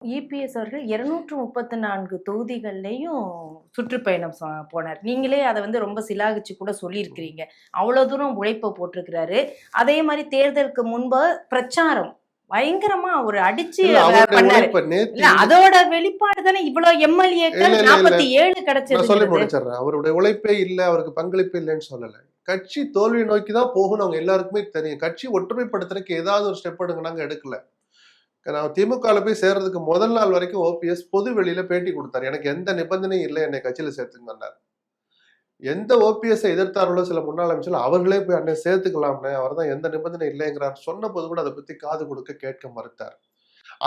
EPS அவர்கள் 234 தொகுதிகள்லையும் சுற்றுப்பயணம் போனார். நீங்களே அதை ரொம்ப சிலாகிச்சு கூட சொல்லியிருக்கிறீங்க. அவ்வளோ தூரம் உழைப்பை போட்டிருக்கிறாரு. அதே மாதிரி தேர்தலுக்கு முன்பு பிரச்சாரம் பயங்கரமா ஒரு அடிச்சு பண்ணாரு. அதோட வெளிப்பாடு தானே இவ்வளவு எம்எல்ஏக்கள் 47 கிடைச்சது. சொல்லி முடிச்சிடுறேன். அவருடைய உழைப்பே இல்லை, அவருக்கு பங்களிப்பு இல்லைன்னு சொல்லல. கட்சி தோல்வி நோக்கி தான் போகணும், அவங்க எல்லாருக்குமே தெரியும். கட்சி ஒற்றுமைப்படுத்துறதுக்கு ஏதாவது ஒரு ஸ்டெப் எடுங்க, எடுக்கல. நான் திமுகவில் போய் சேர்றதுக்கு முதல் நாள் வரைக்கும் ஓபிஎஸ் பொது வெளியில பேட்டி கொடுத்தாரு. எனக்கு எந்த நிபந்தனையும் இல்லை, என்னை கட்சியில சேர்த்துங்க. எந்த ஓபிஎஸ் எதிர்த்தார்களோ சில முன்னாள் அமைச்சர்கள் அவர்களே போய் அண்ணன் சேர்த்துக்கலாம்னு, அவர் தான் எந்த நிபந்தனை இல்லைங்கிறார். சொன்ன போது கூட அதை பத்தி காது கொடுக்க கேட்க மறுத்தார்.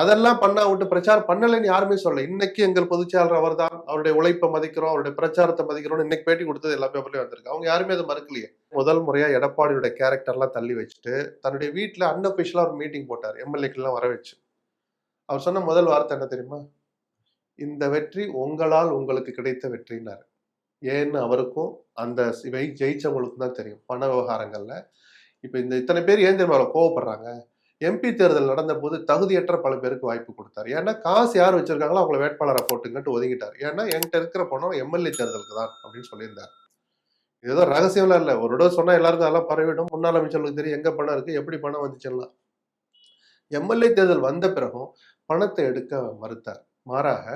அதெல்லாம் பண்ணா விட்டு பிரச்சாரம் பண்ணலைன்னு யாருமே சொல்ல. இன்னைக்கு எங்கள் பொதுச்செயலாளர் அவர் தான், அவருடைய உழைப்பை மதிக்கிறோம், அவருடைய பிரச்சாரத்தை மதிக்கிறோம். இன்னைக்கு பேட்டி கொடுத்தது எல்லா பேப்பர்லயும் வந்திருக்கு. அவங்க யாருமே அதை மறுக்கலையே. முதல் முறையா எடப்பாடியுடைய கேரக்டர்லாம் தள்ளி வச்சுட்டு தன்னுடைய வீட்டுல அன்அபிஷியலா ஒரு மீட்டிங் போட்டார், எம்எல்ஏக்கெல்லாம் வர வச்சு. அவர் சொன்ன முதல் வார்த்தை என்ன தெரியுமா? இந்த வெற்றி உங்களால் உங்களுக்கு கிடைத்த வெற்றினாரு. ஏன்னு அவருக்கும் அந்த ஜெயிச்சவங்களுக்கும் தான் தெரியும். பண விவகாரங்கள்ல இப்ப இந்த இத்தனை பேர் ஏன் தெரியுமா கோவப்படுறாங்க? எம்பி தேர்தல் நடந்த போது தகுதியற்ற பல பேருக்கு வாய்ப்பு கொடுத்தாரு. ஏன்னா காசு யார் வச்சிருக்காங்களோ அவங்கள வேட்பாளரை போட்டுங்கட்டு ஒதுங்கிட்டார். ஏன்னா என்கிட்ட இருக்கிற பணம் எம்எல்ஏ தேர்தலுக்கு தான் அப்படின்னு சொல்லியிருந்தார். ஏதோ ரகசியம்லாம் இல்லை, ஒரு இடம் சொன்னா எல்லாருக்கும் அதெல்லாம் பரவிடும். முன்னாள் அமைச்சர்களுக்கு தெரியும் எங்க பணம் இருக்கு, எப்படி பணம் வந்துச்சுலாம். எம்எல்ஏ தேர்தல் வந்த பிறகும் பணத்தை எடுக்க மறுத்தார். மாறாக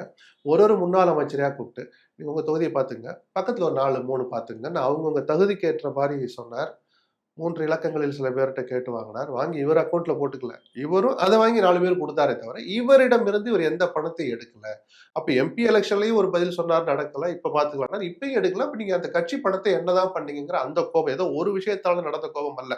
ஒரு முன்னாள் அமைச்சரையா கூப்பிட்டு நீங்க உங்க தொகுதியை பாத்துங்க, பக்கத்துல ஒரு 4-3 பாத்துங்கன்னு அவங்கவுங்க தகுதிக்கு ஏற்ற மாதிரி சொன்னார். 3 இலக்கங்களில் சில பேர்கிட்ட கேட்டு வாங்கினார். வாங்கி இவர் அக்கௌண்ட்ல போட்டுக்கல, இவரும் அதை வாங்கி 4 பேர் கொடுத்தாரே தவிர இவரிடமிருந்து இவர் எந்த பணத்தை எடுக்கல. அப்ப எம்பி எலெக்ஷன்லயும் ஒரு பதில் சொன்னார், நடக்கல. இப்ப பாத்துக்கலாம், இப்பயும் எடுக்கல. அப்ப நீங்க அந்த கட்சி பணத்தை என்னதான் பண்ணீங்கிற அந்த கோபம் ஏதோ ஒரு விஷயத்தால நடந்த கோபம் அல்ல.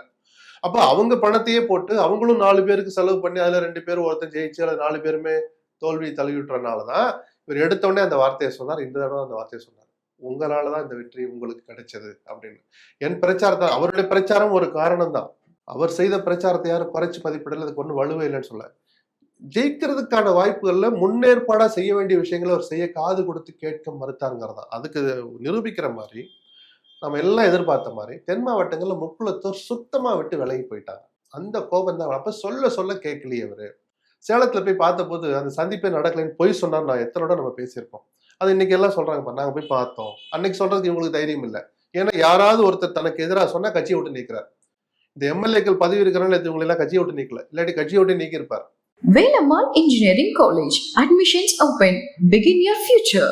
அப்ப அவங்க பணத்தையே போட்டு அவங்களும் 4 பேருக்கு செலவு பண்ணி அதுல 2 பேர் ஒருத்தர் ஜெயிச்சு அதுல 4 பேருமே தோல்வி தழுவிட்டுறதுனாலதான் இவர் எடுத்த உடனே அந்த வார்த்தையை சொன்னார். இந்த தடவை அந்த வார்த்தையை சொன்னார், உங்களாலதான் இந்த வெற்றி உங்களுக்கு கிடைச்சது அப்படின்னு. என் பிரச்சாரத்தை, அவருடைய பிரச்சாரம் ஒரு காரணம் தான். அவர் செய்த பிரச்சாரத்தை யாரும் குறைச்சு மதிப்பிடல, அதுக்கு ஒன்றும் வலுவே இல்லைன்னு சொல்ல. ஜெயிக்கிறதுக்கான வாய்ப்புகள்ல முன்னேற்பாடா செய்ய வேண்டிய விஷயங்களை அவர் செய்ய காது கொடுத்து கேட்க மறுத்தாருங்கிறதா. அதுக்கு நிரூபிக்கிற மாதிரி நம்ம எல்லாம் எதிர்பார்த்த மாதிரி தென் மாவட்டங்கள்ல முக்குளத்தோர் சுத்தமா விட்டு விலகி போயிட்டாங்க. அந்த கோபம் தான். அப்ப சொல்ல சொல்ல கேட்கலையே அவரு. சேலத்துல போய் பார்த்த போது அந்த சந்திப்பே நடக்கலைன்னு பொய் சொன்னார். நான் எத்தனோட நம்ம பேசியிருப்போம். அது இன்னைக்கு எல்லாம் சொல்றாங்க, நாங்க போய் பார்த்தோம். அன்னைக்கு சொல்றதுக்கு இவங்களுக்கு தைரியம் இல்லை. ஏன்னா யாராவது ஒருத்தர் தனக்கு எதிராக சொன்னா கட்சியை விட்டு நீக்கிறார். இந்த எம்எல்ஏக்கள் பதவி இருக்கிறனால இவங்களை எல்லாம் கட்சியை விட்டு நீக்கல, இல்லாட்டி கட்சியை விட்டு நீக்கி இருப்பார். Velamal Engineering College. Admissions open. Begin your future.